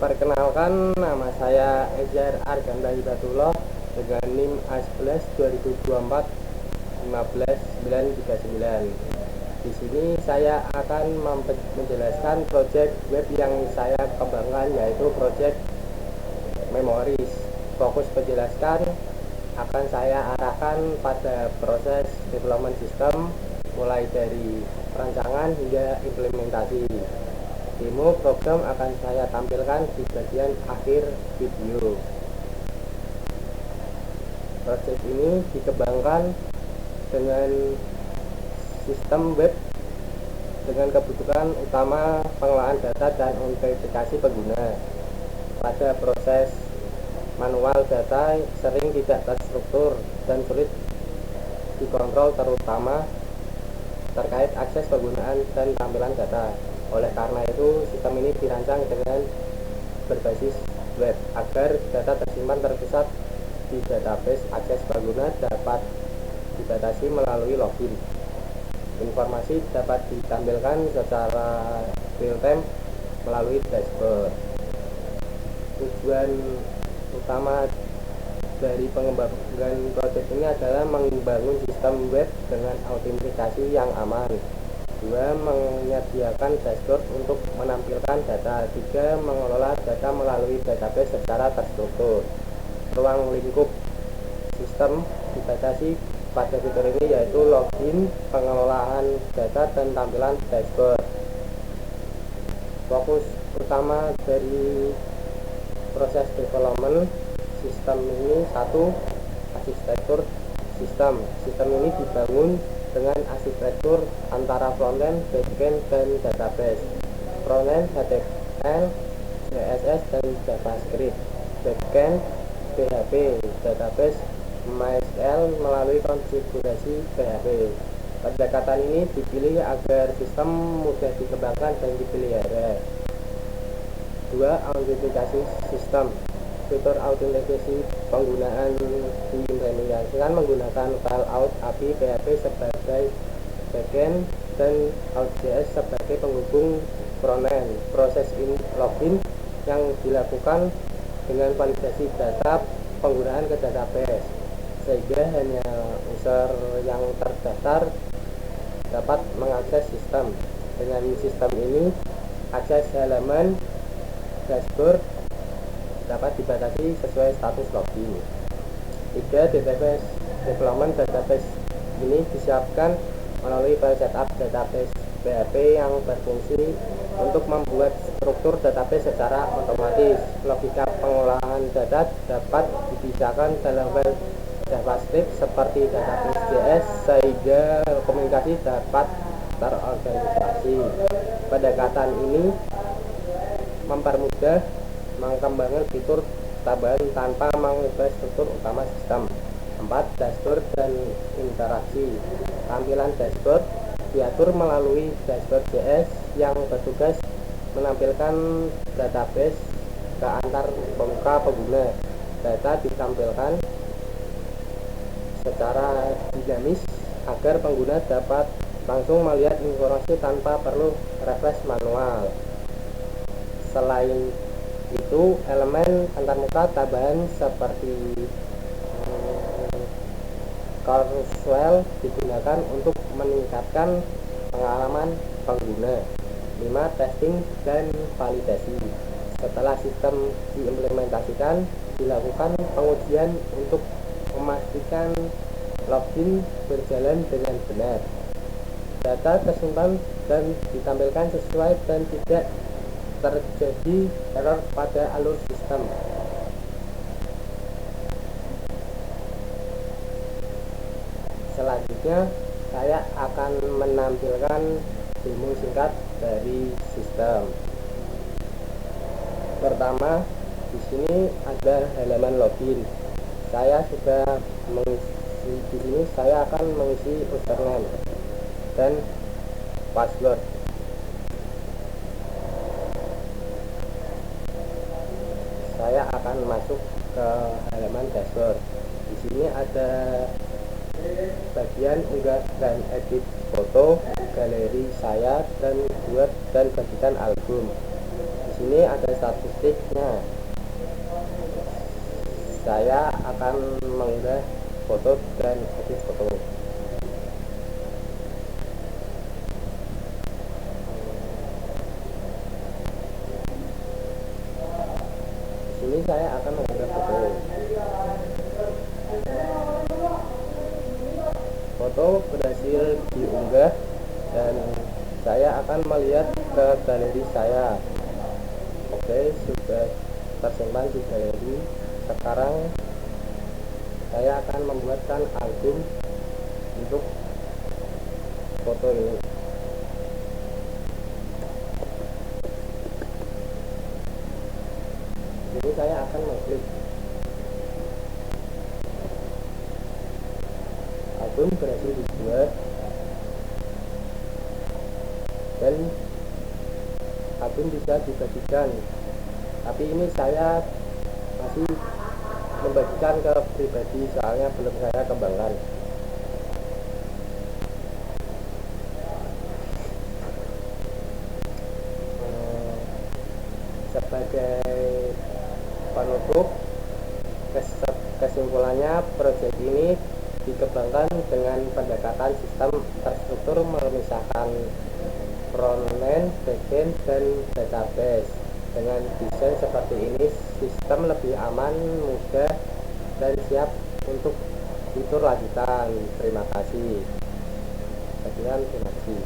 Perkenalkan, nama saya Ejar Arganda Hidatullah dengan NIM A11 2024 15939. Di sini saya akan menjelaskan proyek web yang saya kembangkan, yaitu proyek Memories. Fokus penjelaskan akan saya arahkan pada proses development system, mulai dari perancangan hingga implementasi. Demo program akan saya tampilkan di bagian akhir video. Proyek ini dikembangkan dengan sistem web dengan kebutuhan utama pengolahan data dan autentikasi pengguna. Pada proses manual, data sering tidak terstruktur dan sulit dikontrol, terutama terkait akses penggunaan dan tampilan data. Oleh karena itu, sistem ini dirancang dengan berbasis web agar data tersimpan terpusat di database. Akses pengguna dapat dibatasi melalui login. Informasi dapat ditampilkan secara real time melalui dashboard. Tujuan utama dari pengembangan proyek ini adalah membangun sistem web dengan autentikasi yang aman. 2. Menyediakan dashboard untuk menampilkan data. 3. Mengelola data melalui database secara terstruktur. Ruang lingkup sistem dibatasi pada fitur ini, yaitu login, pengelolaan data, dan tampilan dashboard. Fokus utama dari proses development sistem ini: 1. Arsitektur sistem. Sistem ini dibangun dengan arsitektur antara frontend, backend, dan database. Frontend HTML, CSS, dan JavaScript. Backend PHP. Database MySQL melalui konfigurasi PHP. Pendekatan ini dipilih agar sistem mudah dikembangkan dan dipelihara. 2. Autentikasi sistem. Fitur autentikasi penggunaan diimplementasikan menggunakan file out API PHP sebagai backend dan Out.js sebagai penghubung frontend. Proses login yang dilakukan dengan validasi data penggunaan ke database, sehingga hanya user yang terdaftar dapat mengakses sistem. Dengan sistem ini, akses halaman dashboard dapat dibatasi sesuai status login. 3. Database development. Database ini disiapkan melalui file setup database PHP yang berfungsi untuk membuat struktur database secara otomatis. Logika pengolahan data dapat dipisahkan dalam file JavaScript seperti database.js, sehingga komunikasi dapat terorganisasi. Pendekatan ini mempermudah mengembangkan fitur tambahan tanpa mengubah struktur utama sistem. 4. Dashboard dan interaksi. Tampilan dashboard diatur melalui dashboard.js yang bertugas menampilkan database ke antar muka pengguna. Data ditampilkan secara dinamis agar pengguna dapat langsung melihat informasi tanpa perlu refresh manual. Selain itu, elemen antarmuka tambahan seperti carousel digunakan untuk meningkatkan pengalaman pengguna. 5. Testing dan validasi. Setelah sistem diimplementasikan, dilakukan pengujian untuk memastikan login berjalan dengan benar. Data tersimpan dan ditampilkan sesuai dan tidak terjadi error pada alur sistem. Selanjutnya, saya akan menampilkan demo singkat dari sistem. Pertama, di sini ada halaman login. Saya sudah mengisi di sini. Saya akan mengisi username dan password. Saya akan masuk ke halaman dashboard. Di sini ada bagian unggah dan edit foto, galeri saya, dan buat dan bagikan album. Di Ini ada statistiknya. Saya akan mengunggah foto dan edit foto. Di sini saya akan mengunggah foto. Foto berhasil diunggah dan saya akan melihat ke galeri saya. Oke, sudah tersimpan di galeri. Sekarang saya akan membuatkan album untuk foto ini. Jadi saya akan mengklik. Album berhasil dibuat dan album bisa dibagikan, tapi ini saya masih membagikan ke pribadi soalnya belum saya kembangkan. Sebagai penutup, kesimpulannya proyek ini dikembangkan dengan pendekatan sistem terstruktur memisahkan frontend, backend, dan database. Dengan desain seperti ini, sistem lebih aman, mudah, dan siap untuk fitur lanjutan. Terima kasih. Sekian, terima kasih.